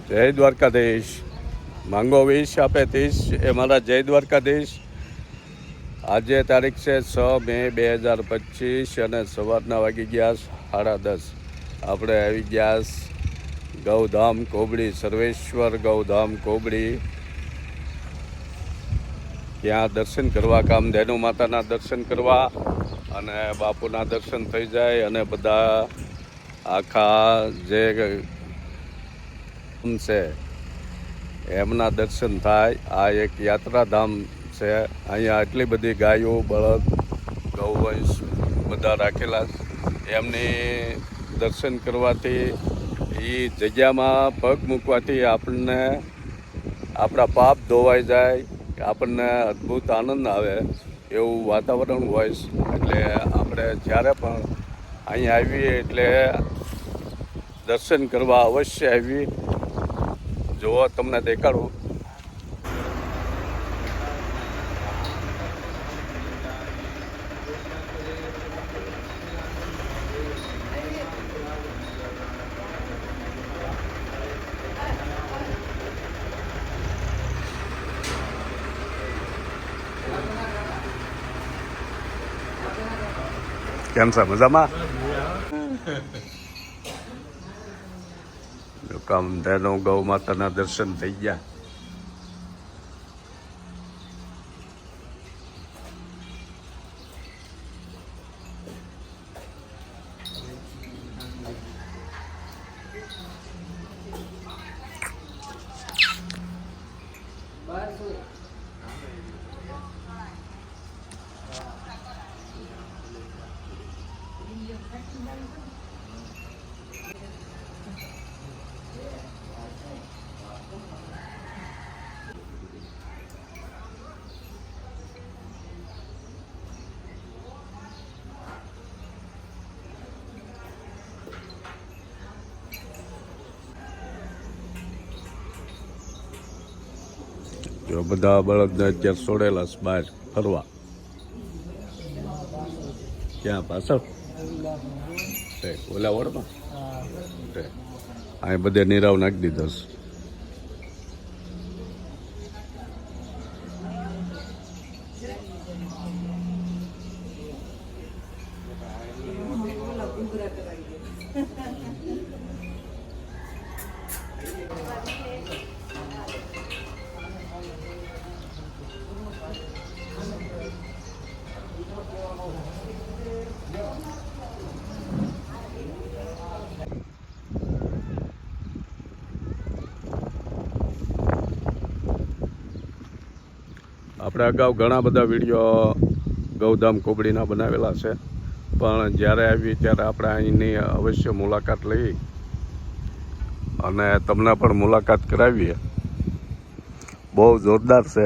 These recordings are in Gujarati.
જય દ્વારકાધીશ. માંગો 20 આપે 30 એ મારા જય દ્વારકાધીશ. આજે તારીખ છે 6 મે 2025 અને સવારના વાગી ગયા 10:30. આપણે આવી ગયા ગૌધામ કોબડી, સર્વેશ્વર ગૌધામ કોબડી. ત્યાં દર્શન કરવા, કામધેનુ માતાના દર્શન કરવા અને બાપુના દર્શન થઈ જાય અને બધા આખા જે છે એમના દર્શન થાય. આ એક યાત્રાધામ છે. અહીંયા એટલી બધી ગાયો, બળદ, ગૌવંશ બધા રાખેલા. એમની દર્શન કરવાથી, એ જગ્યામાં પગ મૂકવાથી આપણને આપણા પાપ ધોવાઈ જાય, આપણને અદ્ભુત આનંદ આવે એવું વાતાવરણ હોય. એટલે આપણે જ્યારે પણ અહીંયા આવીએ એટલે દર્શન કરવા અવશ્ય આવી. જોવો, તમને દેખાડું. કેમ છે? મજામાં? કામધેનુ ગૌ માતાના દર્શન થઈ ગયા. જો બધા બળદને અત્યારે છોડેલા છે બહાર ફરવા. ક્યાં પાછળ? ઓલા વડમાં અહીં બધે નીરાવ નાખી દીધો છે. આપણે અગાઉ ઘણા બધા વિડીયો ગૌધામ કોબડીના બનાવેલા છે, પણ જ્યારે આવી ત્યારે આપણે અહીંની અવશ્ય મુલાકાત લઈ અને તમને પણ મુલાકાત કરાવીએ. બહુ જોરદાર છે.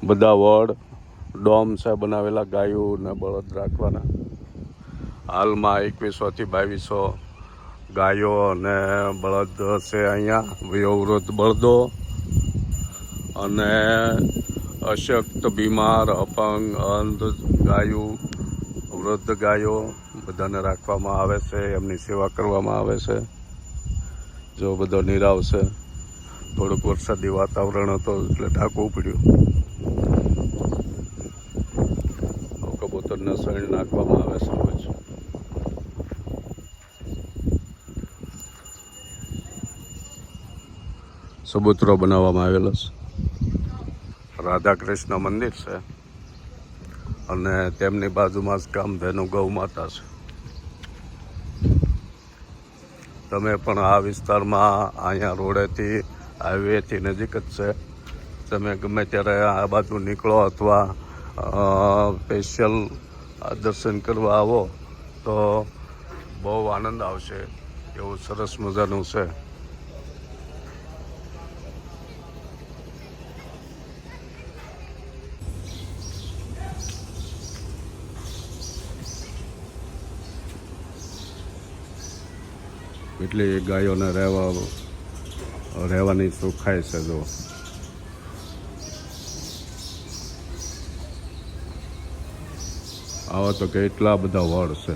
બધા વડ ડોમ છે બનાવેલા, ગાયો ને બળદ રાખવાના. હાલમાં 2100 થી 2200 ગાયો અને બળદ છે અહીંયા. વયોવૃદ્ધ બળદો અને અશક્ત, બીમાર, અપંગ, અંધ ગાયો, વૃદ્ધ ગાયો બધાને રાખવામાં આવે છે. એમની સેવા કરવામાં આવે છે. જો બધો નીરાવ છે. થોડુંક વરસાદી વાતાવરણ હતો એટલે ઢાંકવું પડ્યું. કબૂતરને શણ નાખવામાં આવે છે રોજ. ચબૂતરો બનાવવામાં આવેલો છે. રાધા કૃષ્ણ મંદિર છે અને તેમની બાજુમાં જ કામધેનુ ગૌ માતા છે. તમે પણ આ વિસ્તારમાં અહીંયા રોડેથી, હાઈવેથી નજીક જ છે. તમે ગમે ત્યારે આ બાજુ નીકળો અથવા સ્પેશિયલ દર્શન કરવા આવો તો બહુ આનંદ આવશે. એવું સરસ મજાનું છે. એટલી ગાયોને રહેવાની ચોખ્ખાઈ છે. જો આવા તો કેટલા બધા વડ છે.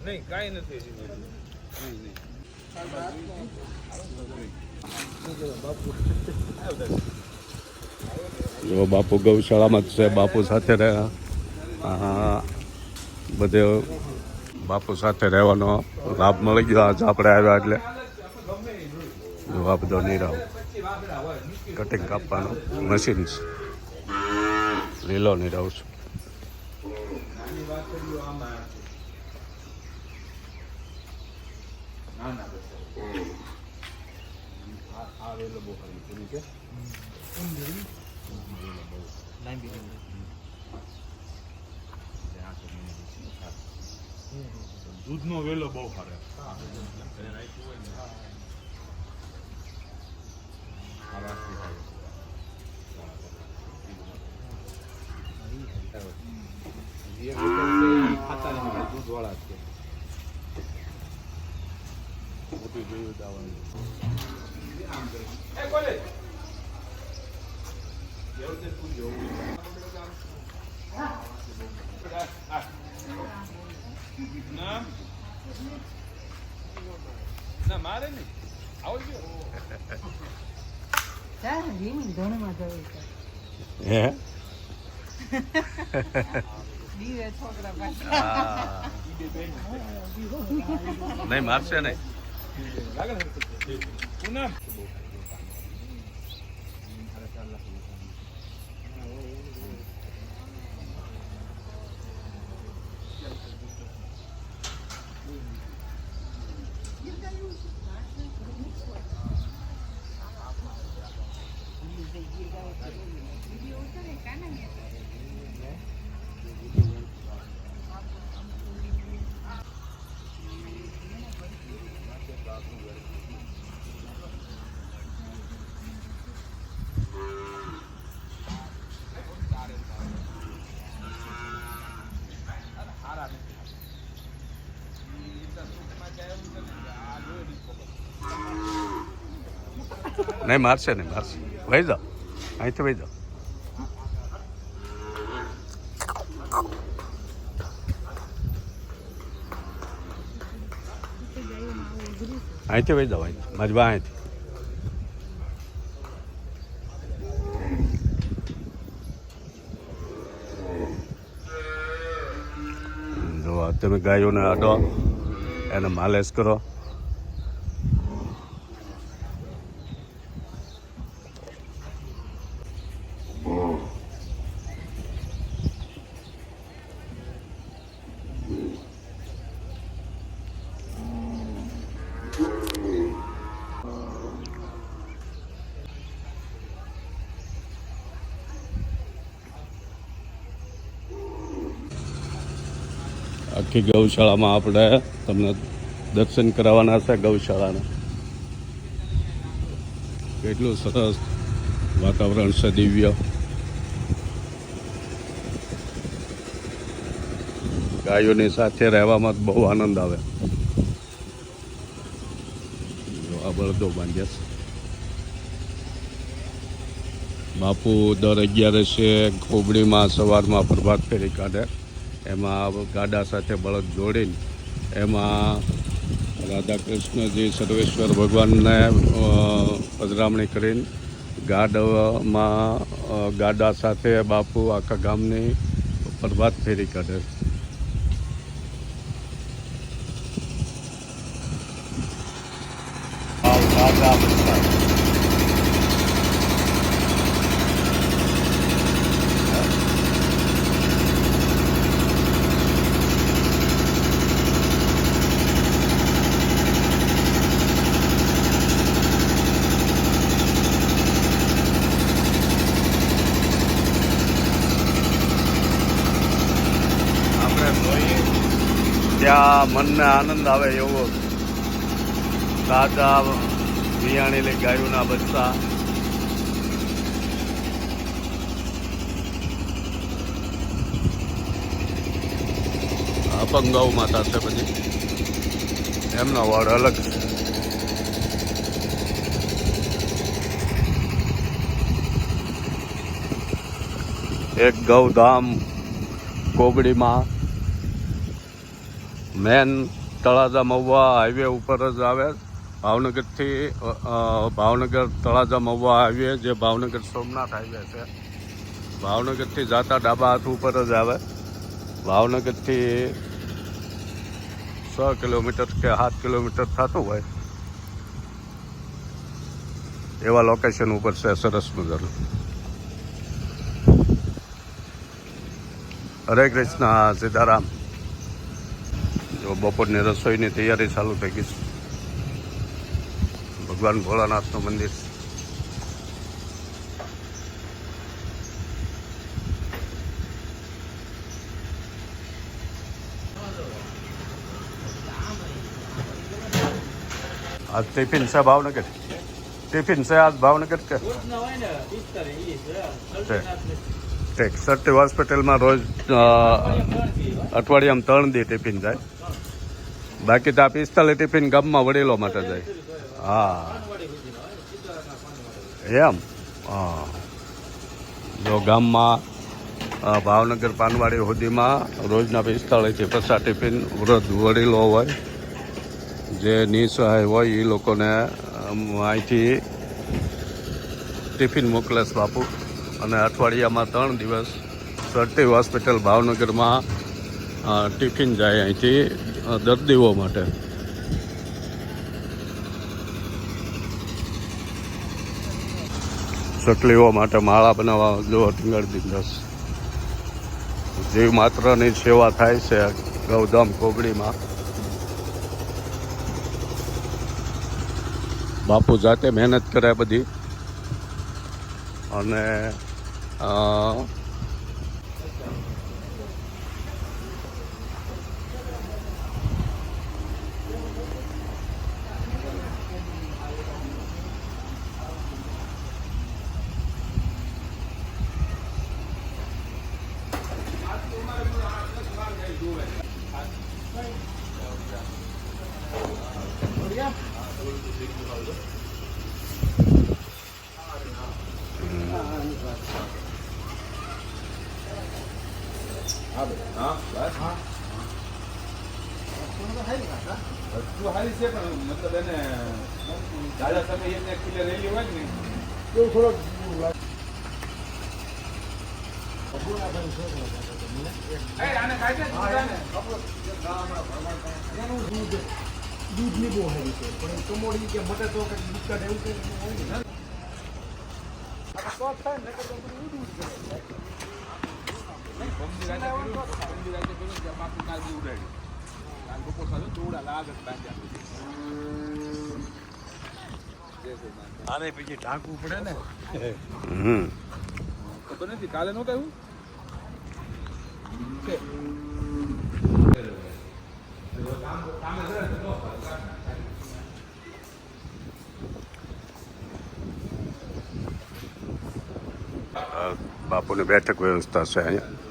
નહીં કાંઈ નથી જો બાપુ ગૌશાળામાં જ છે. બાપુ સાથે રહ્યા બધે બાપુ સાથે રહેવાનો લાભ મળી ગયો આજ આપણે આવ્યા એટલે. જો આ બધો નીરાવ કટિંગ કાપવાનું મશીન છે. લીલો નીરાવ છે. દૂધનો વેલો બહુ સારો દૂધ વાળા છે મોટી જોયું દાવાનું ના મારે નહીં આવજો હે નહીં મારશે નહીં. પૂનમ નહીં મારશે નહીં મારશે. વહી જાઓ અહીંથી વહી જાઓ. અહીંથી વહી જાઓ. અહીંથી મારી બા અહીંથી. જો તમે ગાયોને અડો એને માલિશ કરો. આખી ગૌશાળામાં આપણે તમને દર્શન કરાવવાના છે. ગૌશાળાના કેટલું સરસ વાતાવરણ છે, દિવ્ય. ગાયોની સાથે રહેવામાં બહુ આનંદ આવે. આ બળદો બાંધ્યા છે. બાપુ દર 11 ખોબડીમાં સવારમાં પ્રભાત ફેરી કાઢે. એમાં ગાડા સાથે બળદ જોડીને એમાં રાધા કૃષ્ણજી સર્વેશ્વર ભગવાનને પધરામણી કરીને ગાડા સાથે બાપુ આખા ગામની પ્રભાત ફેરી કાઢે. ત્યાં મનને આનંદ આવે એવો તાજા વિયાણેલી ગાયોના બચ્ચા. અપંગ ગૌ માતા છે. પછી એમનો વાડ અલગ છે. એક ગૌધામ કોબડીમાં મેન તળાજા મહુવા હાઈવે ઉપર જ આવે. ભાવનગરથી ભાવનગર તળાજા મહુવા હાઈવે જે ભાવનગર સોમનાથ હાઈવે છે, ભાવનગરથી જાતા ડાબા હાથ ઉપર જ આવે. ભાવનગરથી 6 કિલોમીટર કે 7 કિલોમીટર થતું હોય એવા લોકેશન ઉપર છે. સરસ મજાનું. હરે કૃષ્ણ. સીતારામ. જો બપોરની રસોઈની તૈયારી ચાલુ થઈ ગઈ છે. ભગવાન ભોળાનાથનું મંદિર. आज टिफिन से भावनगर. टिफिन से आज भावनगर के ઠીક. સરટી હોસ્પિટલમાં રોજ અઠવાડિયામાં 3 દી ટિફિન જાય. બાકી તો આ 45 ટિફિન ગામમાં વડીલો માટે જાય. હા એમ. હા. જો ગામમાં ભાવનગર પાનવાડી સુધીમાં રોજના 45 થી 50 ટિફિન વૃદ્ધ વડીલો હોય જે નિસહાય હોય એ લોકોને અહીંથી ટિફિન મોકલે છે બાપુ. અને અઠવાડિયામાં 3 દિવસ સરટી હોસ્પિટલ ભાવનગરમાં ટિફિન જાય અહીંથી દર્દીઓ માટે. ચકલીઓ માટે માળા બનાવવા જો ટીંગાડી દીધા. જીવ માત્રની સેવા થાય છે ગૌધામ કોબડીમાં. બાપુ જાતે મહેનત કરે બધી. અને વસ્તુ સારી છે પણ મતલબ એને દાદા તમે એને કિલો રેલી હોય ને એવું થોડોક દૂધ ની બહુ સારી છે પણ કમોડી કે મટર તો દુકાન એવું કંઈ હોય ને આને પછી ઢાંકવું પડે ને. ખબર નથી કાલે નહોતા એવું બાપુની બેઠક વ્યવસ્થા છે અહીંયા.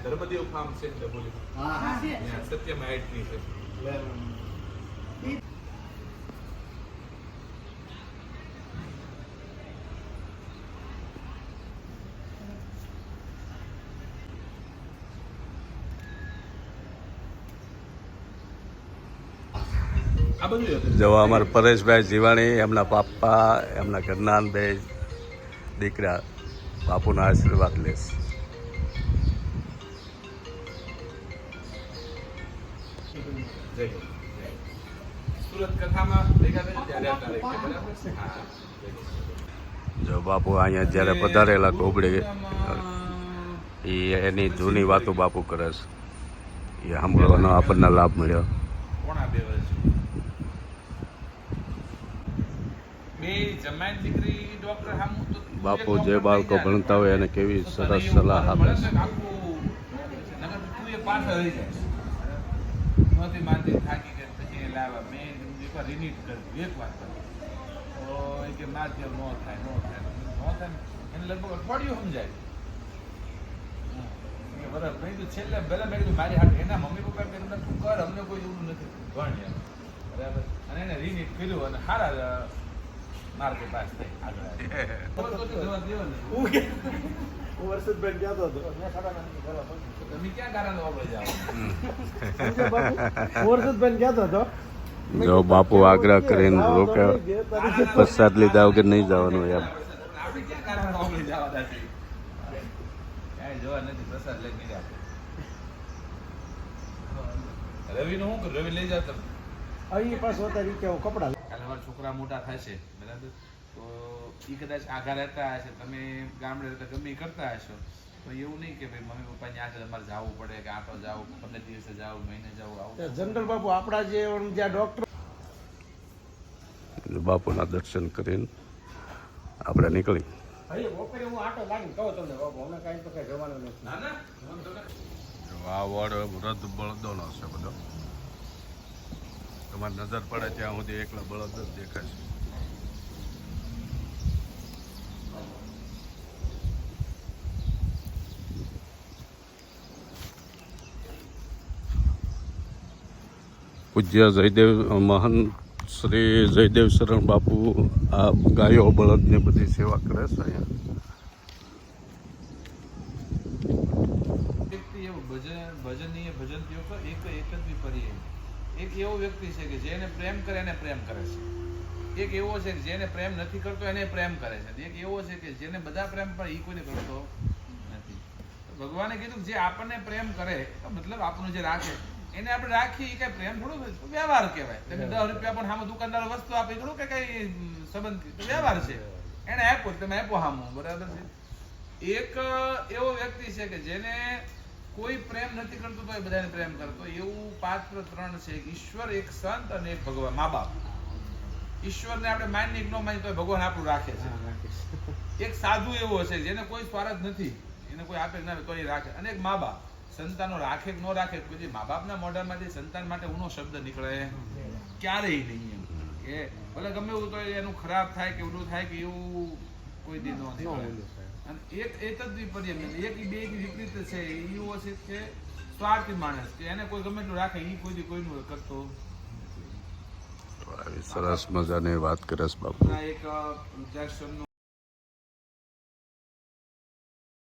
ધર્મદેવ ફાર્મ છે સત્યમ હાઈટની છે. જો અમારા પરેશભાઈ જીવાણી, એમના પાપ્પા, એમના ઘરના બે દીકરા બાપુના આશીર્વાદ લેશ. સુરત કથામાં ભેગા થયા ત્યારે બરાબર છે. જો બાપુ અહીંયા જ્યારે પધારેલા કોબડી એની જૂની વાતો બાપુ કરે છે. એ સાંભળવાનો આપણને લાભ મળ્યો. કોણા 2 વર્ષ બે જમાઈ દીકરી ડોક્ટર સામુ તો બાપુ જે બાળકો ભણતા હોય એને કેવી સરસ સલાહ આપે છે. નગર તું એ પાછળ રહી જાય નહોતી માનતી થાકી ગઈ પછી લાવ્યા મેં એકવાર રિનીટ કર્યું એક વાર કર્યું તો એ કે માધ્યમ ન થાય એને લગભગ અઠવાડિયું સમજાય બરાબર મેં કીધું છેલ્લે પહેલા મેં કીધું મારી હાથ એના મમ્મી પપ્પા કીધું તું કર અમને કોઈ એવું નથી ભણ એમ બરાબર અને એને રીનીટ કર્યું અને સારા માર્કે પાસ થઈ આગળ જવા દેવાનું હું વર્ષદભાઈ કહેતો હતો તમે ક્યાં કારણ વાપરે જાઓ વર્ષદભાઈ કહેતો હતો જો બાપુ આગ્રહ કરીને રોકે પ્રસાદ લીધા વગર નહીં જવાનું એમ આપણે ક્યાં કારણ વાપરે જવા દાથી કાંઈ જોવા નથી પ્રસાદ લઈ નહીં આપણે રવિનું શું કરું રવિ લઈ જાવ તમે અહીં પાછું અત્યારે કે હું કપડાં કાલે અમારા છોકરા મોટા થશે બરાબર તો એ કદાચ આઘા રહેતા હશે તમે ગામડે રહેતા ગમે ઈ કરતા હશો તો એવું નહીં કે ભાઈ મમ્મી પપ્પા ત્યાં છે તમારે જવું પડે કે આટો જાવ 15 દિવસે જાવ મહિને જાવ આવું જનરલ બાબુ આપણા જે જ્યાં ડોક્ટર બાપુના દર્શન કરીને આપણે નીકળી અહીં બપોરે હું આટો લાગીને કહું તમને બાબુ હમણાં કાંઈ તો કાંઈ જવાનું નથી ના ના આ વડ વૃદ્ધ બળદોનો છે બધો તમારી નજર પડે ત્યાં સુધી એકલા બળદ જ દેખાય છે પૂજ્ય જયદેવ મહાન શ્રી જયદેવ શરણ બાપુ આ ગાયો બળદને બધી સેવા કરે છે અહીંયા વ્યક્તિ એવું ભજનીય ભજનતીઓ તો એક જ વિપરીય એક એવો વ્યક્તિ છે કે જેને પ્રેમ કરે એને પ્રેમ કરે છે એક એવો છે કે જેને પ્રેમ નથી કરતો એને પ્રેમ કરે છે એક એવો છે કે જેને બધા પ્રેમ પણ એ કોઈને કરતો નથી ભગવાને કીધું જે આપણને પ્રેમ કરે મતલબ આપણને જે રાખે એને આપણે રાખી કઈ પ્રેમ થોડું વ્યવહાર કહેવાય તમે 10 રૂપિયા પણ સામે દુકાનદાર વસ્તુ આપે થોડું કે કઈ સંબંધ વ્યવહાર છે એને આપ્યો તમે આપ્યો સામો બરાબર છે એક એવો વ્યક્તિ છે કે જેને કોઈ પ્રેમ નથી કરતો તો એ બધાને પ્રેમ કરતો એવું પાત્ર 3 છે એક ઈશ્વર એક સંત અને એક ભગવાન મા બાપ ઈશ્વરને આપણે માની ન માની તો ભગવાન આપણું રાખે છે એક સાધુ એવો છે જેને કોઈ સ્વાર્થ નથી એને કોઈ આપે ના તો એ રાખે અને એક મા બાપ સંતાનો રાખે કે ન રાખે પછી મા બાપના મોઢામાંથી સંતાન માટે ઊનો શબ્દ નીકળે ક્યારેય નહીં એમ કે ભલે ગમે એવું તો એનું ખરાબ થાય કે ઓલું થાય કે એવું કોઈ દી ન નીકળે અને એક જ વિપરીત એક બે વિપરીત છે એવો છે કે સ્વાર્થી માણસ કે એને કોઈ ગમે એટલું રાખે એ કોઈ દી કોઈનું કરતો આવી સરસ મજાની વાત કરે છે બાપુ એક જક્ષનું